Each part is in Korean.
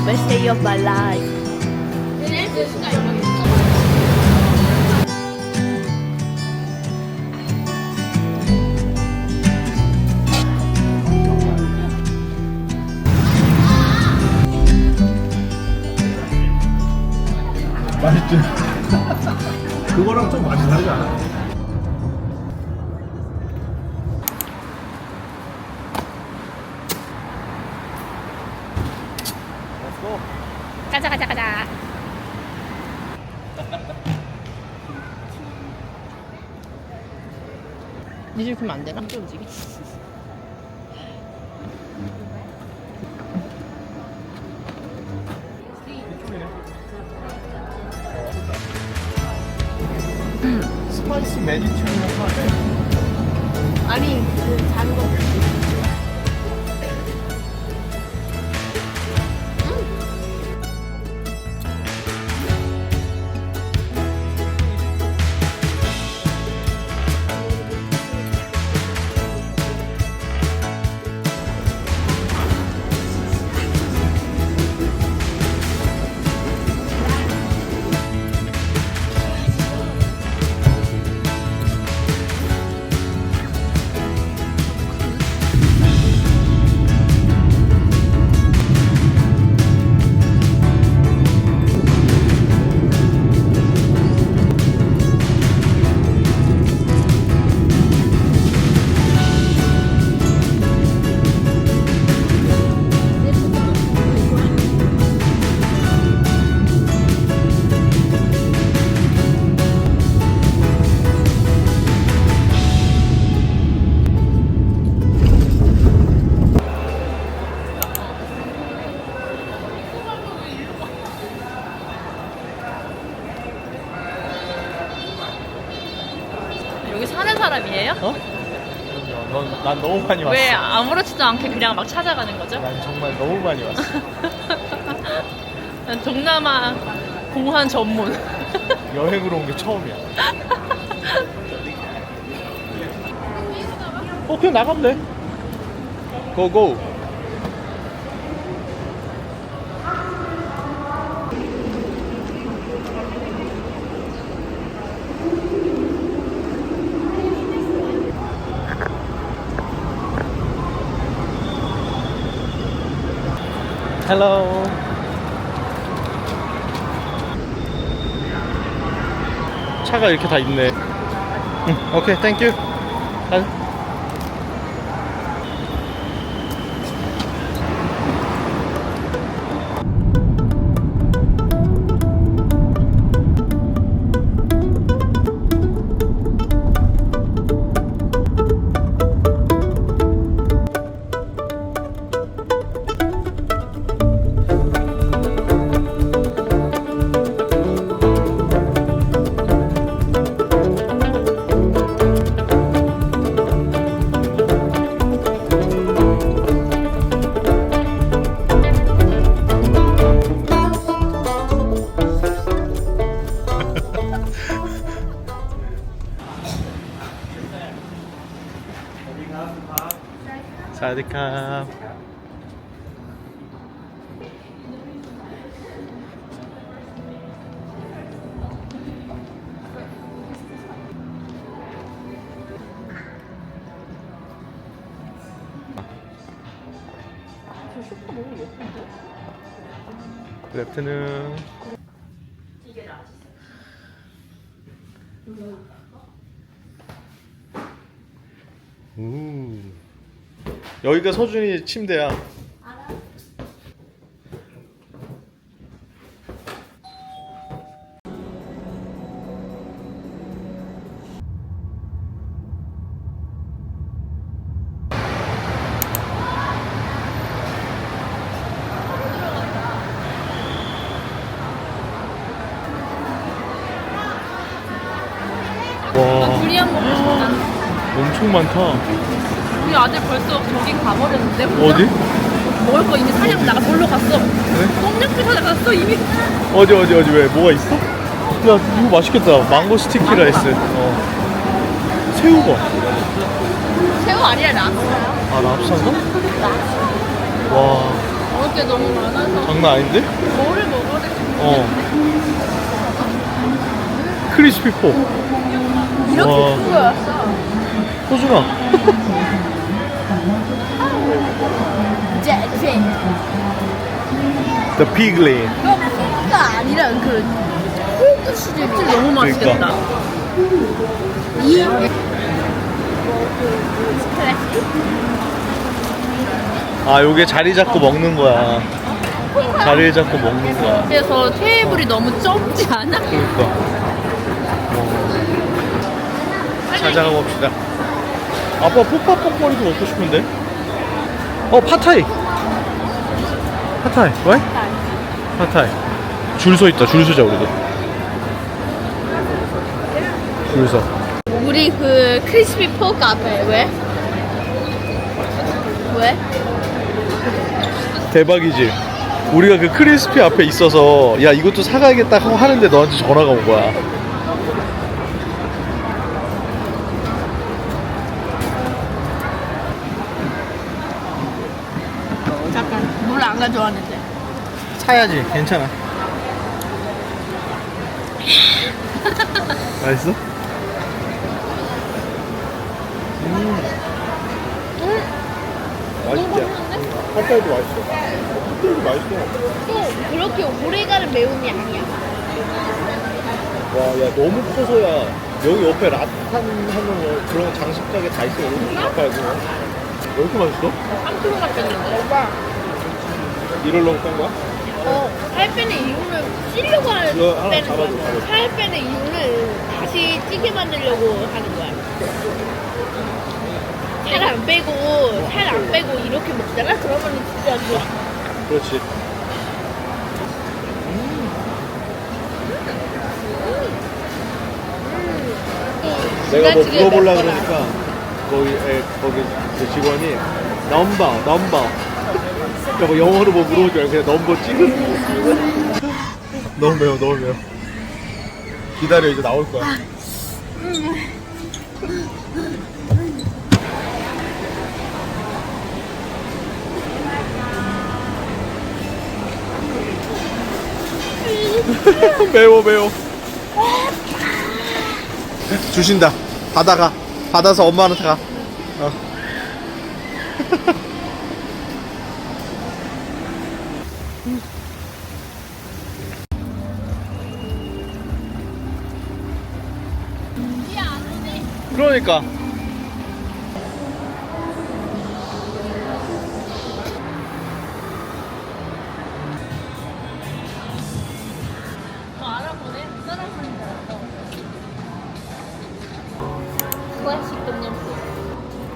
best day of my life. 맛있지? 그거랑 좀 맛이 다르지 않아? 가자 가자 가자. 니들 그러면 안 되나? 좀 움직이. 스파이스 메디테리언 하네. 아니 그 작은 거. 여기 사는 사람이에요? 어? 난 너무 많이 왔어. 왜 아무렇지도 않게 그냥 막 찾아가는 거죠? 난 정말 너무 많이 왔어. 난 동남아 공환 전문. 여행으로 온 게 처음이야. 그냥 나가면 돼. 고고. 헬로. 차가 이렇게 다 있네. 응, 오케이, 땡큐. 사와디캅. 레프트는 여기가 서준이 침대야. 와, 두리안 먹고 싶다. 엄청 많다. 우리 아들 벌써 저기 가버렸는데? 어디? 먹을 거 이미 사려고 나가 놀러 갔어. 그래? 똥냥풀 사러 갔어 이미. 어디 왜 뭐가 있어? 야, 이거 맛있겠다. 망고 스티키 라이스. 새우가. 새우 아니야 랍스타야. 아, 랍스타인가? 와. 먹을 게 너무 많아서 장난 아닌데? 뭐를 먹어야 될지 크리스피 포. 이렇게 와. 큰 거였어. 호준아. 잭잭. The Piglet. 이거 피가 아니라 그 폴드 시즌 너무 맛있겠다. 이 아, 요게 자리 잡고 먹는 거야. 자리를 잡고 먹는 거야. 그래서 테이블이 너무 좁지 않아? 그러니까. 찾아가 봅시다. 아빠 뽀빠뽀거리도 먹고 싶은데? 팟타이. 팟타이, 왜? 팟타이. 줄 서 있다. 줄 서자 우리도. 줄 서. 우리 그 크리스피 포크 앞에 왜? 왜? 대박이지. 우리가 그 크리스피 앞에 있어서 야 이것도 사가야겠다 하고 하는데 너한테 전화가 온 거야. 잠깐 물 안 가져왔는데. 사야지. 괜찮아. 맛있어? 맛있지? 핫도그도 맛있어. 핫도그도 맛있어. 또 그렇게 오래가는 매운이 아니야. 와, 야 너무 커서야 여기 옆에 라탄 하는 그런 장식 가게 다 있어. 여기 가까이 왜 이렇게 맛있어? 3kg가 뺐는데. 오빠. 이럴려고 뺀 거야? 살 빼는 이유는 찌려고 이거 하나 빼는 잡아줘, 거야. 잡아줘. 살 빼는 이유는 다시 찌개 만들려고 하는 거야. 살 안 빼고 이렇게 먹잖아? 그러면 진짜 좋아. 그렇지. 내가 뭐 물어보려고 그러니까 거기 그 직원이 넘버 그러니까 뭐 영어로 뭐 물어보지 말고 그냥 넘버 찍은 너무 매워 기다려 이제 나올 거야. 매워 주신다. 받아서 엄마한테 가. 그러니까 알아보네. 따라하는 줄 알았어. 클래식 똠얌.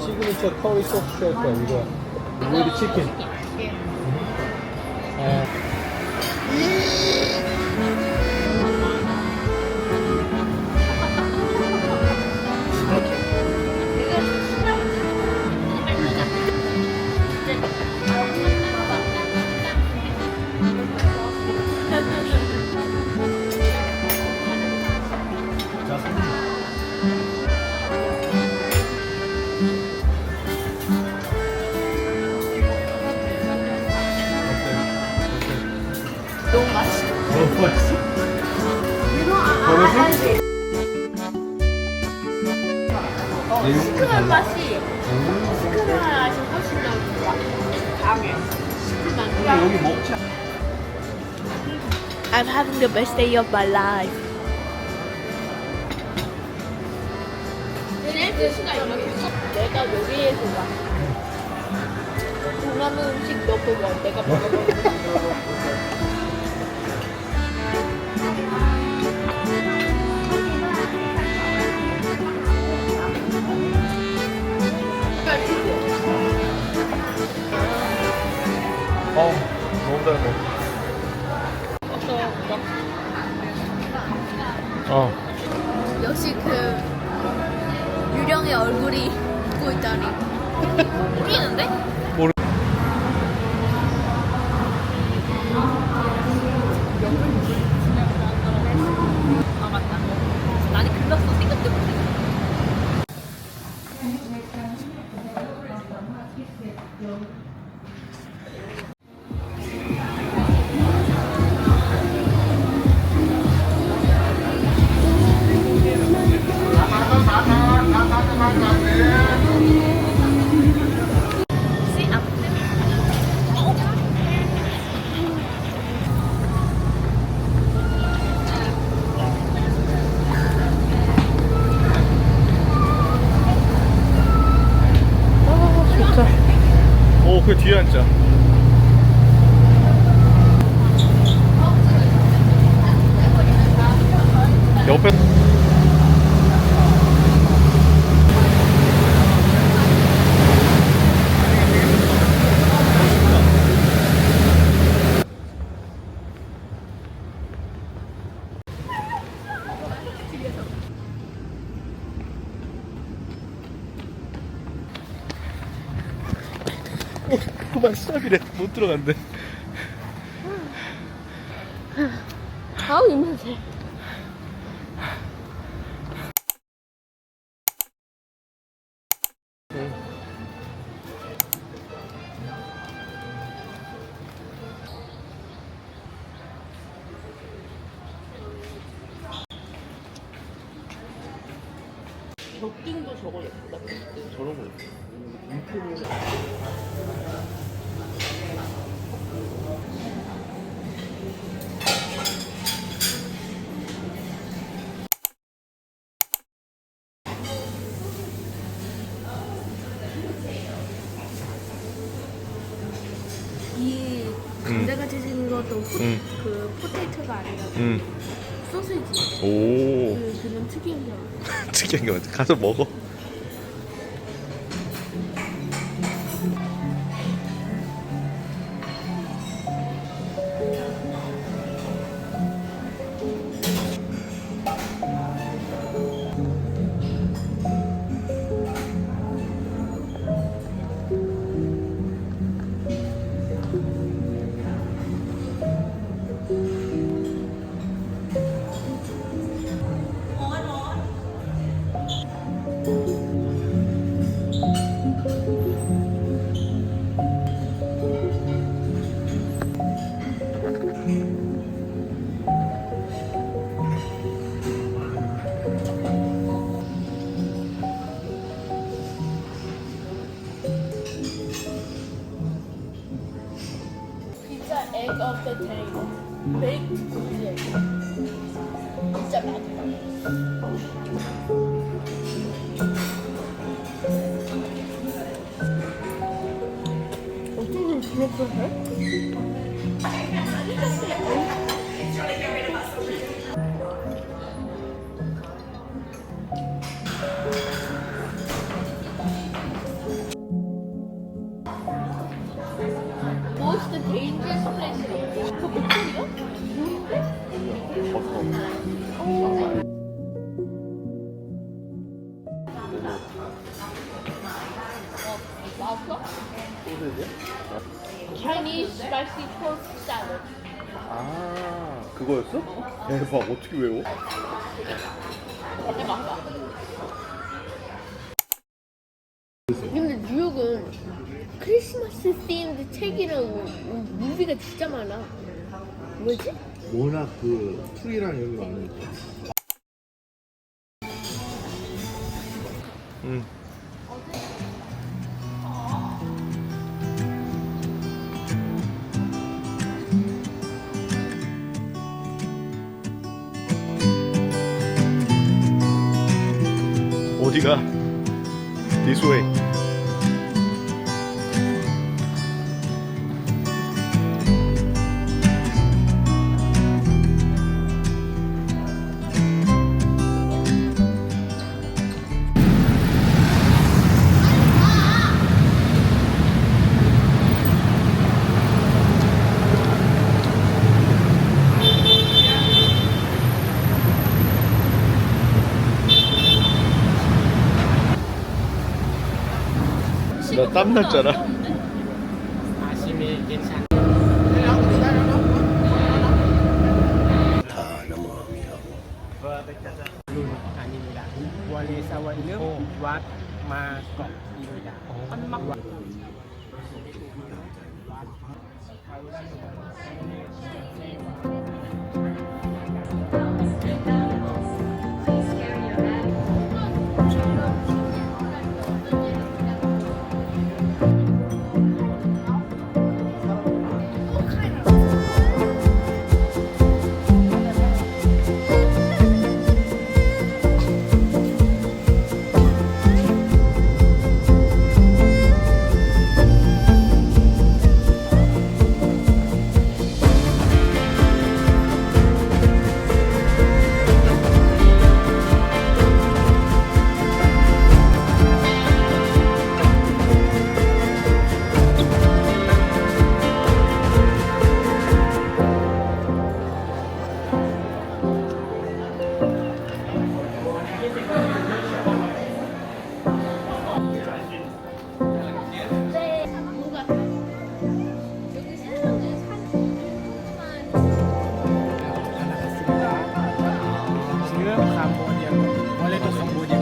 시그니처 커리 소스 할 거야 이거. 우리 치킨. 너무 맛있어. 너무 맛있어? 시큼한 맛이 훨씬 더 좋아. 강해. 시큼한. 여기 먹자. I'm having the best day of my life. 셀프시가 이렇게 내가 요리해서 와. 동남아 음식 넣고 뭐 내가 먹어보고. 너무 잘 먹어. 역시 그 유령의 얼굴이 웃고 있다니. 모르겠는데? 모르. 아 맞다. 나는 글렀어. 생각도 못했어. 뒤에 앉자. 옆에 그만 수납이래. 못 들어간대. 아우 이만해. 벽등도 저거 예쁘다. 저런 거 있어. 이 감자같이 생긴 것도 그 포테이토가 아니라 소시지. 오. 그런 특이한 거. 특이한 게 맞아. 가서 먹어. 진짜 egg of the day. baked egg. 진짜 맛있어. 어떻게 그렇게 해? What's the dangerous place? 그 목소리요? 뭔데? 버섯. 나왔어? 소세지야? Chinese spicy pork salad. 아, 그거였어? 대박. 어떻게 외워? 해봐. 근데 뉴욕은 크리스마스 themed 책이랑 무비가 진짜 많아. 뭐지? 워낙 그 트리랑 이런 게 많으니까. 응. 어디가? This way. 나 땀 났잖아. Aninda. Wale sawa ilmu wat ma kok Inda. Kan mak 지금 캄보디아 원래도 캄보디아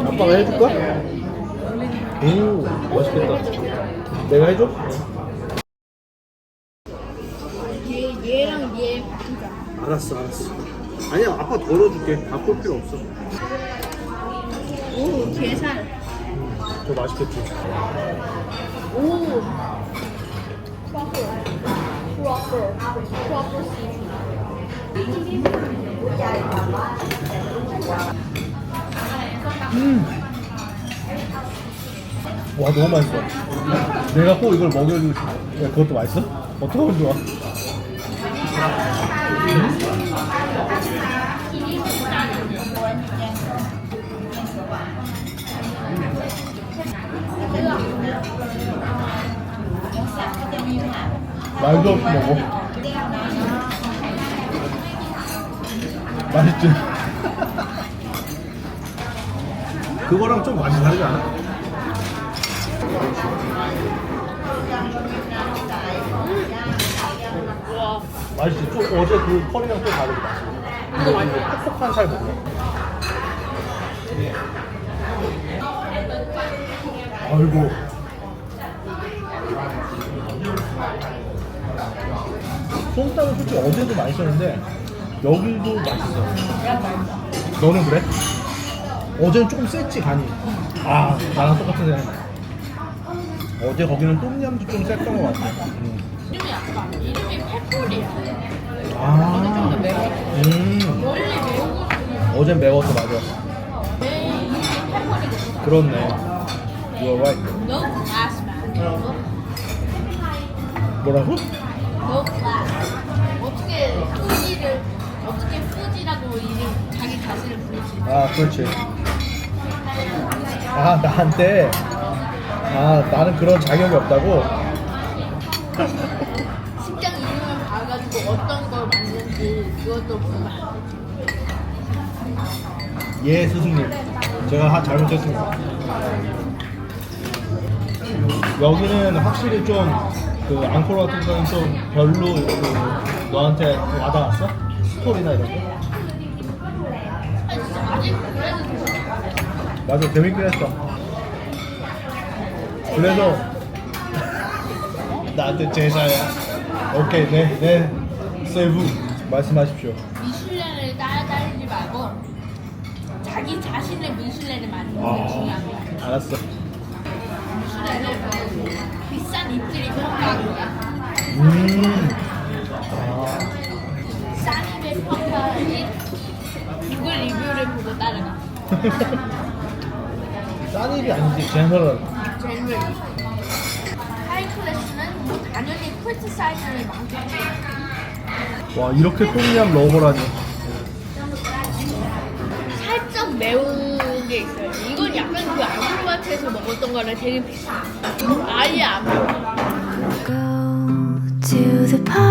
아빠가 해줄까? 오, 맛있겠다. 내가 해줘? 얘랑 얘 바꾸자. 알았어. 아니야, 아빠 덜어줄게. 바꿀 필요 없어. 오, 게살. 저 맛있겠지. 오. 트러플 씨. 와, 너무 맛있어. 내가 꼭 이걸 먹여주고 싶어. 야, 그것도 맛있어? 어떻게 하면 좋아? 말도 없이 먹어. 맛있지? 그거랑 좀 맛이 다르지 않아? 와. 맛있지? 좀 어제 그 펄이랑 또 다르지 맛이. 이거 완전 퍽퍽한 살 먹어. 아이고. 솜땀은 솔직히 어제도 맛있었는데 여기도 맛있어. 너는 그래? 어제는 조금 셌지 간이. 아, 나랑 똑같은 생각. 어제 거기는 똠얌도 좀 셌던 것 같아. 이름이 아까 이름이 페퍼리야. 아, 좀 매워. 원래 매운 거 어젠 매웠어, 맞아. 이름이 페퍼리거든. 그렇네. You're right. No class, man. 뭐라고? No class. 어떻게 푸지라고 이름 자기 자신을 부르지? 아, 그렇지. 아, 나한테. 아, 나는 그런 자격이 없다고? 식당 이름을 봐가지고 어떤 걸 만드는지 그것도 보면 안 돼. 예, 스승님. 제가 잘못했습니다. 여기는 확실히 좀, 그, 앙코르 같은 거는 좀 별로, 그, 너한테 와닿았어? 스토리나 이런 거? 아니 진짜 아직 그래도 맞아, 재밌긴 했어. 그래서, 나한테 제자야. 오케이, 네, 세부. 말씀하십시오. 미슐랭을 따라다니지 말고 자기 자신의 미슐랭을 만드는 게 중요한 거야. 알았어. 미슐랭은 비싼 입들이 평가한 거야. 싼 입의 평가인 구글 리뷰를 보고 따라가. 싼 일이 아니지, 제너럴. 제너럴. 하이 클래스는 뭐 당연히 퀄트 사이즈를 많겠지. 와, 이렇게 똥얌 러버라니. 살짝 매운 게 있어요. 이건 약간 그 앙코르와트에서 먹었던 거랑 되게 비슷해. 아예 안 매워. Go to the park.